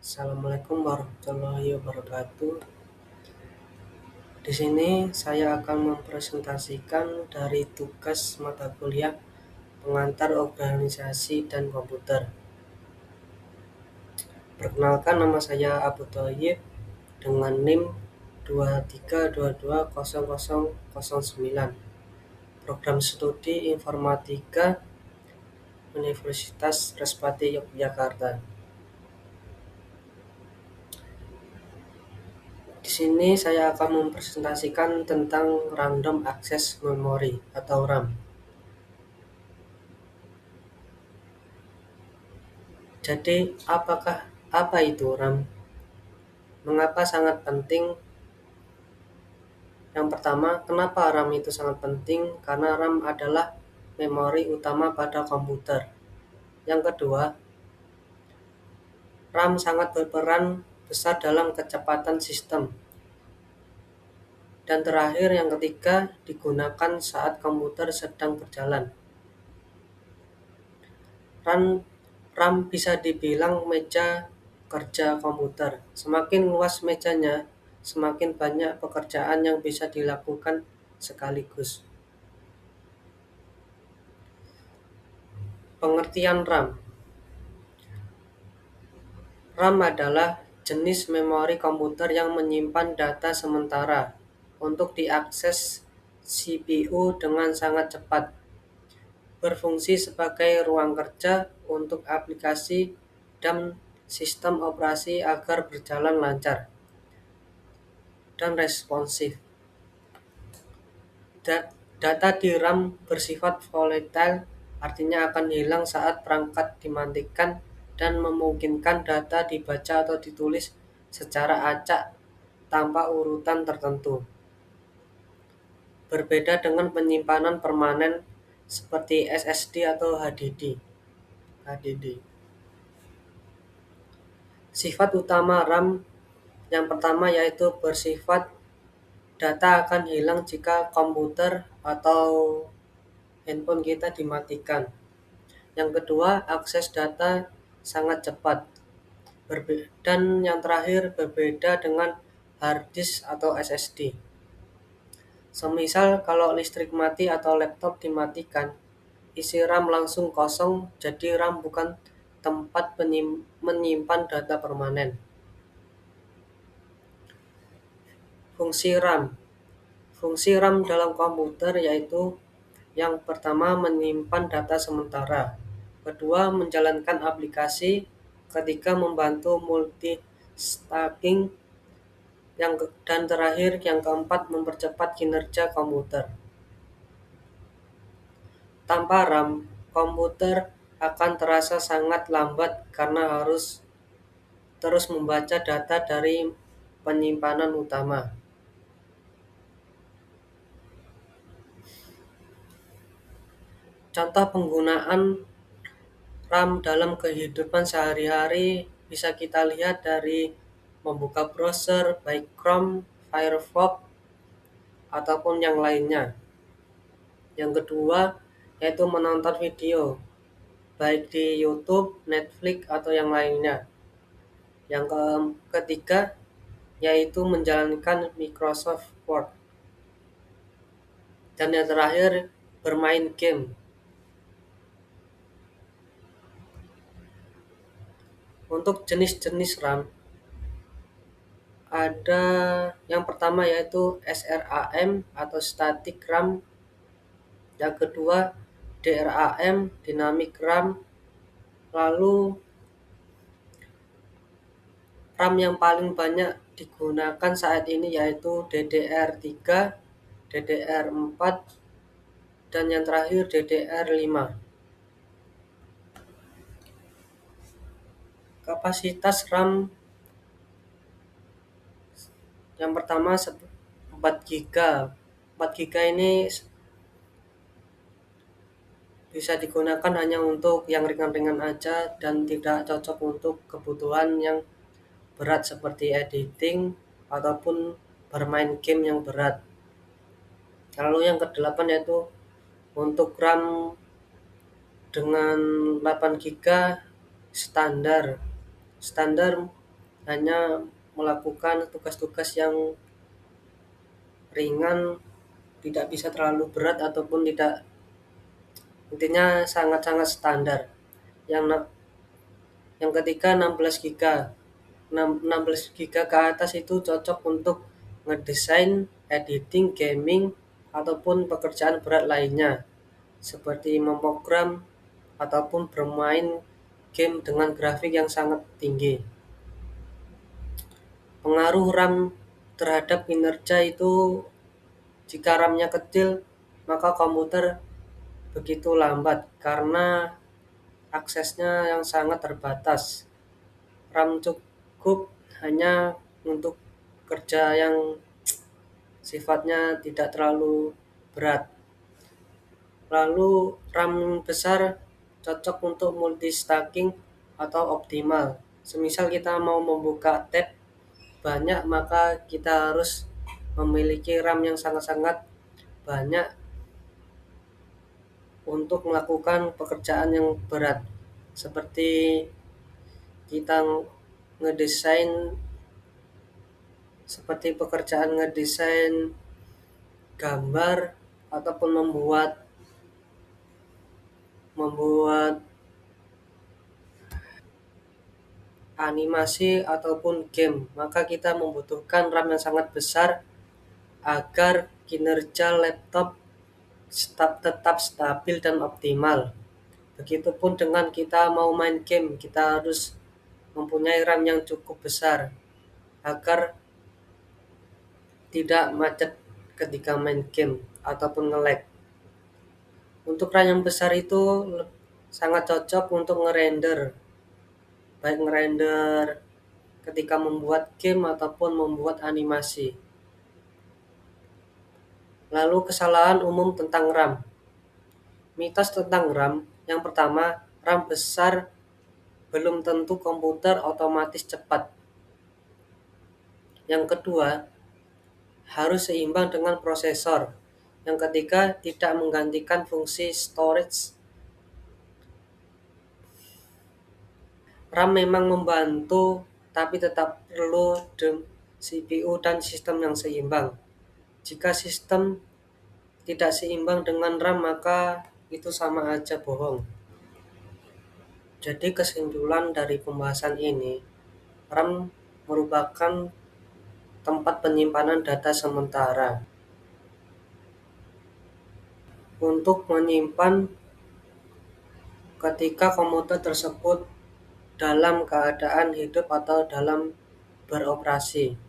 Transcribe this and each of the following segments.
Assalamualaikum warahmatullahi wabarakatuh. Di sini saya akan mempresentasikan dari tugas mata kuliah pengantar organisasi dan komputer. Perkenalkan, nama saya Abu Thoyib dengan NIM 23220009. Program Studi Informatika Universitas Respati Yogyakarta. Di sini saya akan mempresentasikan tentang Random Access Memory atau RAM. Jadi, apa itu RAM? Mengapa sangat penting? Yang pertama, kenapa RAM itu sangat penting? Karena RAM adalah memori utama pada komputer. Yang kedua, RAM sangat berperan besar dalam kecepatan sistem. Dan terakhir, yang ketiga, digunakan saat komputer sedang berjalan. RAM bisa dibilang meja kerja komputer. Semakin luas mejanya, semakin banyak pekerjaan yang bisa dilakukan sekaligus. Pengertian RAM. RAM adalah jenis memori komputer yang menyimpan data sementara untuk diakses CPU dengan sangat cepat. Berfungsi sebagai ruang kerja untuk aplikasi dan sistem operasi agar berjalan lancar dan responsif. Data di RAM bersifat volatile, artinya akan hilang saat perangkat dimatikan dan memungkinkan data dibaca atau ditulis secara acak tanpa urutan tertentu. Berbeda dengan penyimpanan permanen seperti SSD atau HDD. Sifat utama RAM yang pertama yaitu bersifat data akan hilang jika komputer atau handphone kita dimatikan. Yang kedua, akses data sangat cepat. Dan yang terakhir, berbeda dengan hard disk atau SSD. Semisal kalau listrik mati atau laptop dimatikan, isi RAM langsung kosong, jadi RAM bukan tempat menyimpan data permanen. Fungsi RAM. Fungsi RAM dalam komputer yaitu yang pertama menyimpan data sementara, kedua menjalankan aplikasi, ketiga membantu multitasking, dan terakhir yang keempat mempercepat kinerja komputer. Tanpa RAM, komputer akan terasa sangat lambat karena harus terus membaca data dari penyimpanan utama. Contoh penggunaan RAM dalam kehidupan sehari-hari bisa kita lihat dari membuka browser, baik Chrome, Firefox, ataupun yang lainnya. Yang kedua, yaitu menonton video, baik di YouTube, Netflix, atau yang lainnya. Yang ketiga, yaitu menjalankan Microsoft Word. Dan yang terakhir, bermain game. Untuk jenis-jenis RAM, ada yang pertama yaitu SRAM atau Static RAM, yang kedua DRAM, Dynamic RAM, lalu RAM yang paling banyak digunakan saat ini yaitu DDR3, DDR4, dan yang terakhir DDR5. Kapasitas RAM yang pertama 4 GB. 4 GB ini bisa digunakan hanya untuk yang ringan-ringan aja dan tidak cocok untuk kebutuhan yang berat seperti editing ataupun bermain game yang berat. Lalu yang ke-8 yaitu untuk RAM dengan 8 GB standar hanya melakukan tugas-tugas yang ringan, tidak bisa terlalu berat ataupun tidak, intinya sangat-sangat standar. Yang ketiga 16 giga. 16 giga ke atas itu cocok untuk ngedesain, editing, gaming, ataupun pekerjaan berat lainnya seperti memprogram ataupun bermain game dengan grafik yang sangat tinggi. Pengaruh RAM terhadap kinerja itu, jika RAM-nya kecil, maka komputer begitu lambat karena aksesnya yang sangat terbatas. RAM cukup hanya untuk kerja yang sifatnya tidak terlalu berat. Lalu RAM besar cocok untuk multitasking atau optimal. Semisal kita mau membuka tab banyak, maka kita harus memiliki RAM yang sangat-sangat banyak untuk melakukan pekerjaan yang berat. Seperti kita ngedesain, seperti pekerjaan ngedesain gambar ataupun membuat animasi ataupun game, maka kita membutuhkan RAM yang sangat besar agar kinerja laptop tetap stabil dan optimal. Begitupun dengan kita mau main game, kita harus mempunyai RAM yang cukup besar agar tidak macet ketika main game ataupun nge-lag. Untuk RAM yang besar itu sangat cocok untuk ngerender, baik ngerender ketika membuat game ataupun membuat animasi. Lalu kesalahan umum tentang RAM. Mitos tentang RAM. Yang pertama, RAM besar belum tentu komputer otomatis cepat. Yang kedua, harus seimbang dengan prosesor. Yang ketiga, tidak menggantikan fungsi storage. RAM memang membantu, tapi tetap perlu CPU dan sistem yang seimbang. Jika sistem tidak seimbang dengan RAM, maka itu sama aja bohong. Jadi kesimpulan dari pembahasan ini, RAM merupakan tempat penyimpanan data sementara untuk menyimpan ketika komputer tersebut dalam keadaan hidup atau dalam beroperasi.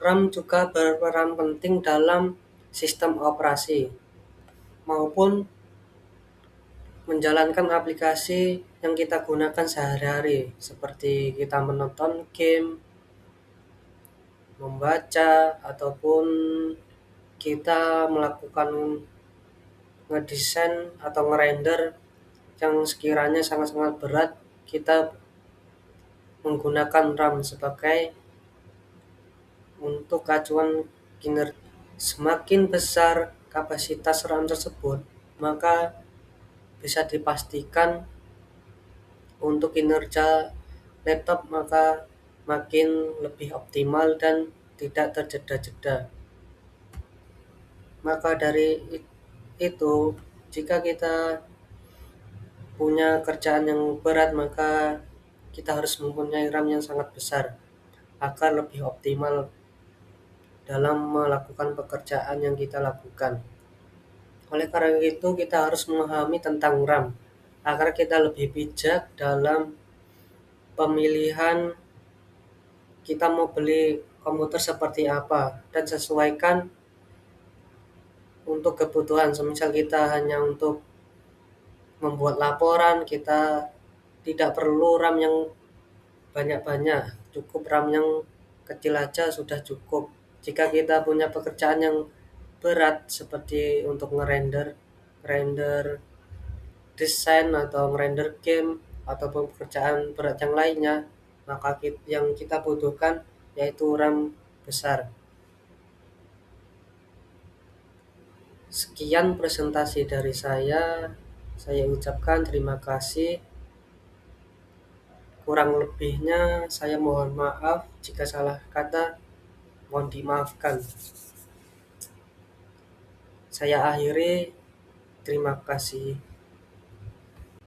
RAM juga berperan penting dalam sistem operasi maupun menjalankan aplikasi yang kita gunakan sehari-hari, seperti kita menonton game, membaca, ataupun kita melakukan ngedesain atau ngerender yang sekiranya sangat-sangat berat. Kita menggunakan RAM sebagai untuk acuan kinerja. Semakin besar kapasitas RAM tersebut, maka bisa dipastikan untuk kinerja laptop maka makin lebih optimal dan tidak terjeda-jeda. Maka dari itu, jika kita punya kerjaan yang berat, maka kita harus mempunyai RAM yang sangat besar agar lebih optimal dalam melakukan pekerjaan yang kita lakukan. Oleh karena itu, kita harus memahami tentang RAM agar kita lebih bijak dalam pemilihan kita mau beli komputer seperti apa dan sesuaikan untuk kebutuhan. Semisal kita hanya untuk membuat laporan, kita tidak perlu RAM yang banyak-banyak, cukup RAM yang kecil aja sudah cukup. Jika kita punya pekerjaan yang berat seperti untuk render desain atau render game ataupun pekerjaan berat yang lainnya, maka yang kita butuhkan yaitu RAM besar. Sekian presentasi dari saya ucapkan terima kasih. Kurang lebihnya saya mohon maaf jika salah kata, mohon dimaafkan. Saya akhiri, terima kasih.